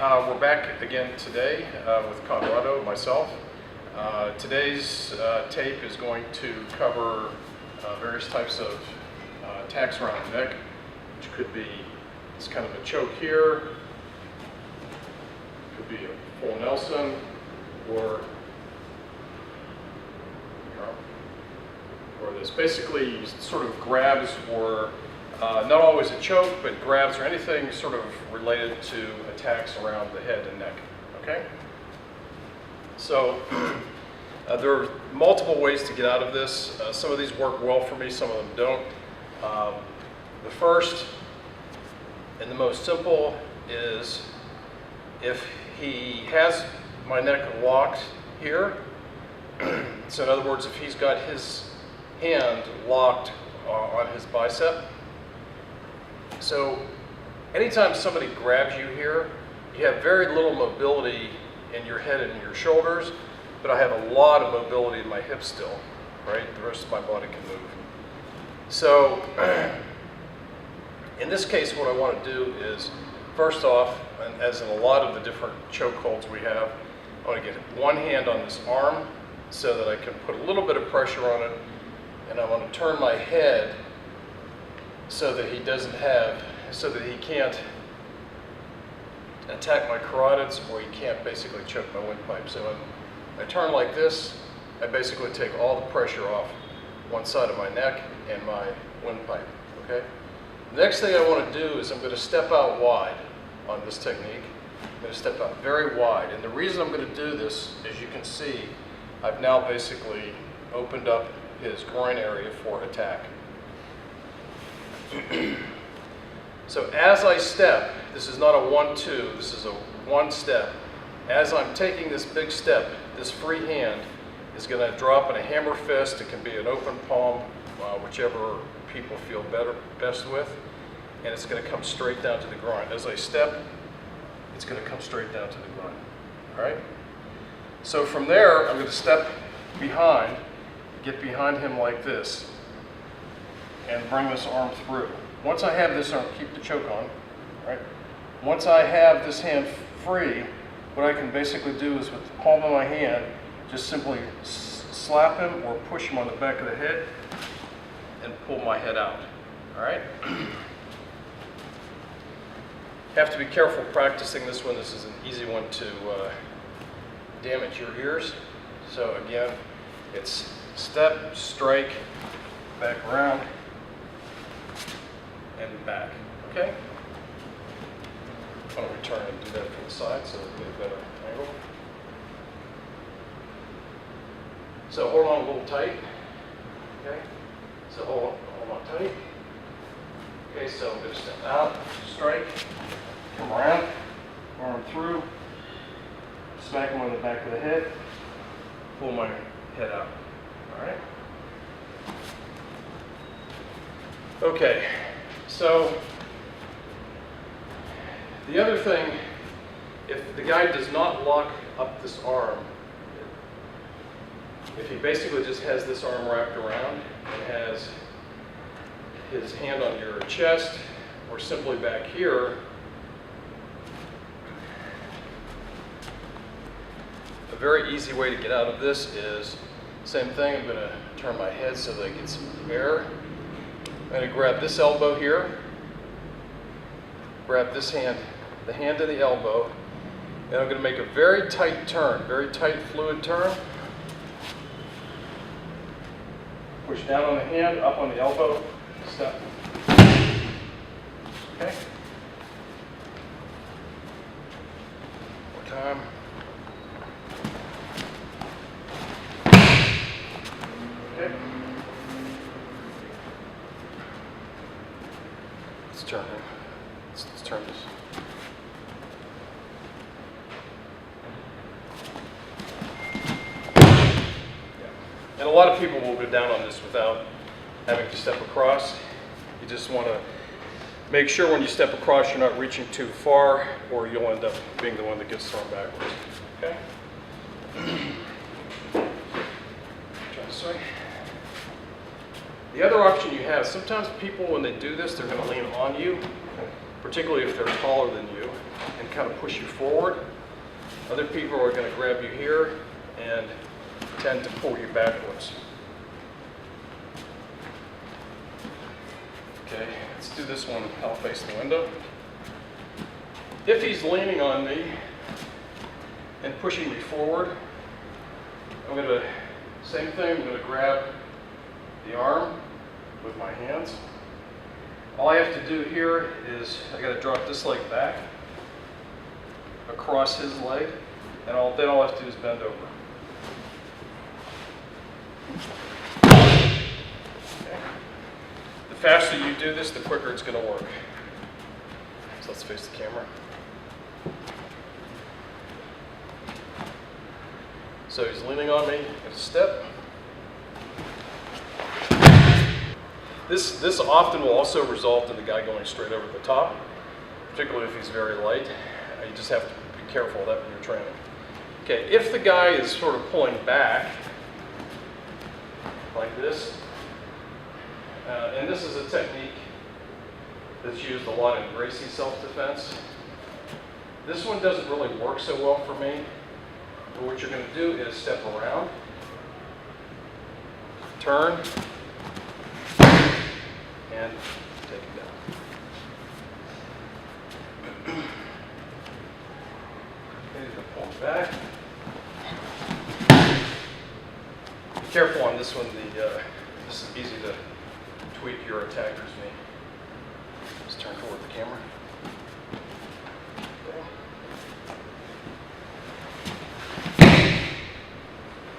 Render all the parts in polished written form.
we're back again today with Conrado, myself. Today's tape is going to cover various types of attacks around the neck, which could be this kind of a choke here, could be a full Nelson, or this. Basically, sort of grabs, or not always a choke, but grabs or anything sort of related to attacks around the head and neck. Okay? So there are multiple ways to get out of this. Some of these work well for me, some of them don't. The first and the most simple is if he has my neck locked here. So in other words, if he's got his hand locked on his bicep. So anytime somebody grabs you here, you have very little mobility in your head and in your shoulders, but I have a lot of mobility in my hips still, right? The rest of my body can move. So in this case, what I want to do is, first off, and as in a lot of the different choke holds we have, I want to get one hand on this arm so that I can put a little bit of pressure on it, and I want to turn my head so that he can't attack my carotids, or he can't basically choke my windpipe. So I turn like this, I basically take all the pressure off one side of my neck and my windpipe, okay? The next thing I want to do is I'm going to step out wide on this technique. I'm going to step out very wide, and the reason I'm going to do this, as you can see, I've now basically opened up his groin area for attack. So as I step, this is not a 1-2, this is a one step. As I'm taking this big step, this free hand is going to drop in a hammer fist. It can be an open palm, whichever people feel best with, and it's going to come straight down to the groin. As I step, it's going to come straight down to the groin. All right? So from there, I'm going to step behind, get behind him like this, and bring this arm through. Once I have this arm, keep the choke on, right? Once I have this hand free, what I can basically do is with the palm of my hand, just simply slap him or push him on the back of the head and pull my head out, all right? Have to be careful practicing this one. This is an easy one to damage your ears. So again, it's step, strike, back around, and back, okay? I'm going to return and do that from the side so we get a better angle. So hold on a little tight, okay? So hold on tight. Okay, so I'm going to step out, strike, come around, arm through, smack him on the back of the head, pull my head out, all right? Okay, so the other thing, if the guy does not lock up this arm, if he basically just has this arm wrapped around and has his hand on your chest or simply back here, a very easy way to get out of this is, same thing, I'm going to turn my head so that I get some air. I'm going to grab this elbow here, grab this hand, the hand and the elbow, and I'm going to make a very tight turn, very tight fluid turn. Push down on the hand, up on the elbow, step. Okay. More time. Okay. Let's turn it. Let's turn this. And a lot of people will go down on this without having to step across. You just want to make sure when you step across you're not reaching too far, or you'll end up being the one that gets thrown backwards. Okay? Try this way. The other option you have, sometimes people when they do this, they're going to lean on you. particularly if they're taller than you, and kind of push you forward. Other people are going to grab you here and tend to pull you backwards. Okay, let's do this one. I'll face the window. If he's leaning on me and pushing me forward, I'm going to, same thing, I'm going to grab the arm with my hands. All I have to do here is I got to drop this leg back across his leg, and then all I have to do is bend over. Okay. The faster you do this, the quicker it's going to work. So let's face the camera. So he's leaning on me at a step. This often will also result in the guy going straight over the top, particularly if he's very light. You just have to be careful of that when you're training. Okay, if the guy is sort of pulling back, like this, and this is a technique that's used a lot in Gracie self-defense. This one doesn't really work so well for me, but what you're going to do is step around, turn, and take it down. Okay, you can pull it back. Be careful on this one. This is easy to tweak your attacker's knee. Just turn toward the camera. Okay.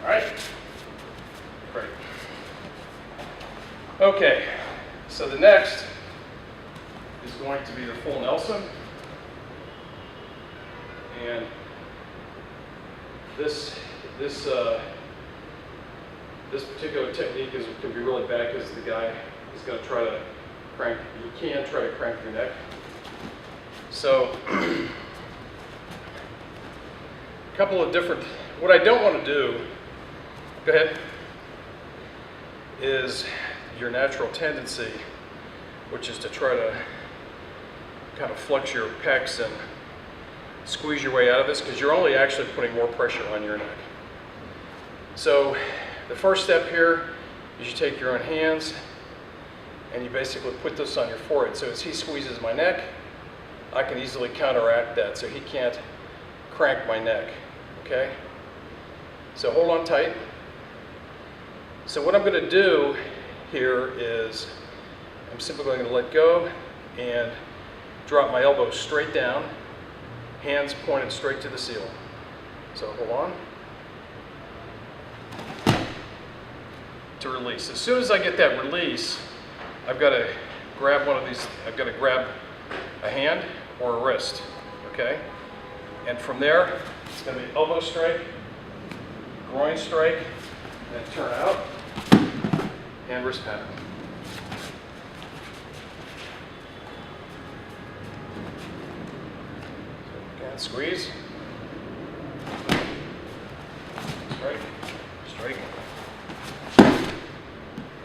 All right. Great. Okay. So the next is going to be the full Nelson, and this particular technique can be really bad because the guy is going to try to crank. You can try to crank your neck. So a couple of different. What I don't want to do. Go ahead. Is your natural tendency, which is to try to kind of flex your pecs and squeeze your way out of this, because you're only actually putting more pressure on your neck. So the first step here is you take your own hands and you basically put this on your forehead. So as he squeezes my neck, I can easily counteract that so he can't crank my neck, okay? So hold on tight. So what I'm going to do here is I'm simply going to let go and drop my elbow straight down, hands pointed straight to the ceiling. So hold on. To release. As soon as I get that release, I've got to grab one of these, I've got to grab a hand or a wrist, okay? And from there, it's going to be elbow strike, groin strike, then turn out, and wrist pattern. And squeeze. Strike. Strike.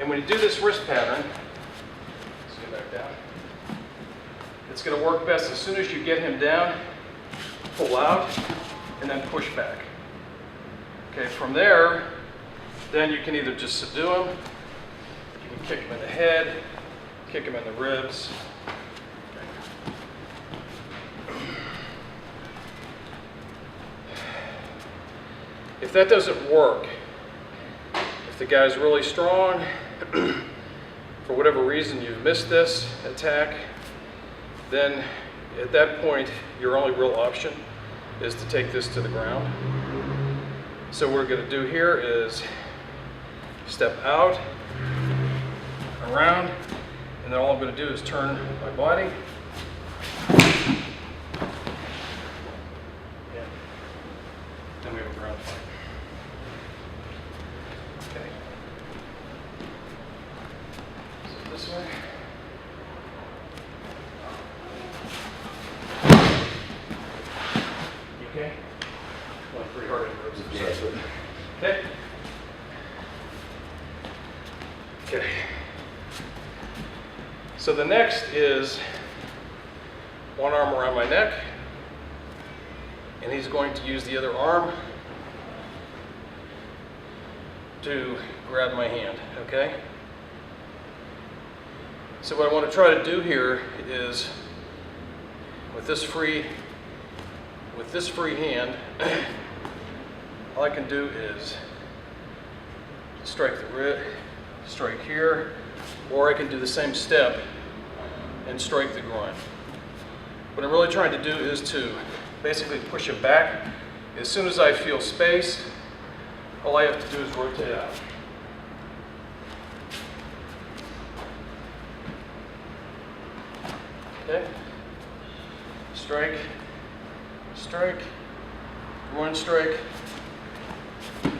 And when you do this wrist pattern, let's get back down. It's going to work best as soon as you get him down, pull out, and then push back. Okay, from there, then you can either just subdue him, you can kick him in the head, kick him in the ribs. If that doesn't work, if the guy's really strong, for whatever reason you've missed this attack, then at that point your only real option is to take this to the ground. So what we're going to do here is step out, around, and then all I'm going to do is turn my body. And then we have a ground fight. Okay. So this way. Okay. Going pretty hard in the ribs. Okay. Okay. So the next is one arm around my neck, and he's going to use the other arm to grab my hand, okay? So what I want to try to do here is, with this free hand, all I can do is strike the wrist, strike here, or I can do the same step and strike the groin. What I'm really trying to do is to basically push him back. As soon as I feel space, all I have to do is rotate out. Okay? Strike, strike, groin strike.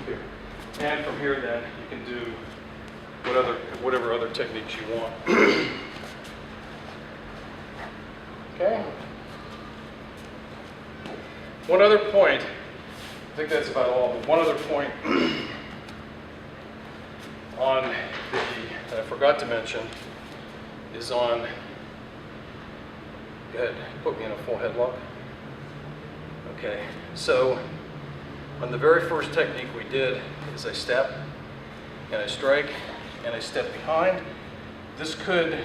Here. And from here then, you can do whatever other techniques you want. Okay? One other point, I think that's about all, but one other point on that I forgot to mention is on, go ahead, put me in a full headlock. Okay, so on the very first technique we did is I step and I strike and I step behind. This could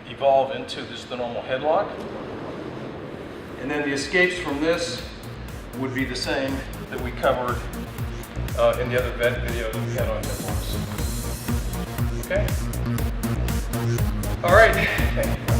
evolve into just the normal headlock. And then the escapes from this would be the same that we covered in the other video that we had on headlocks. Okay? All right.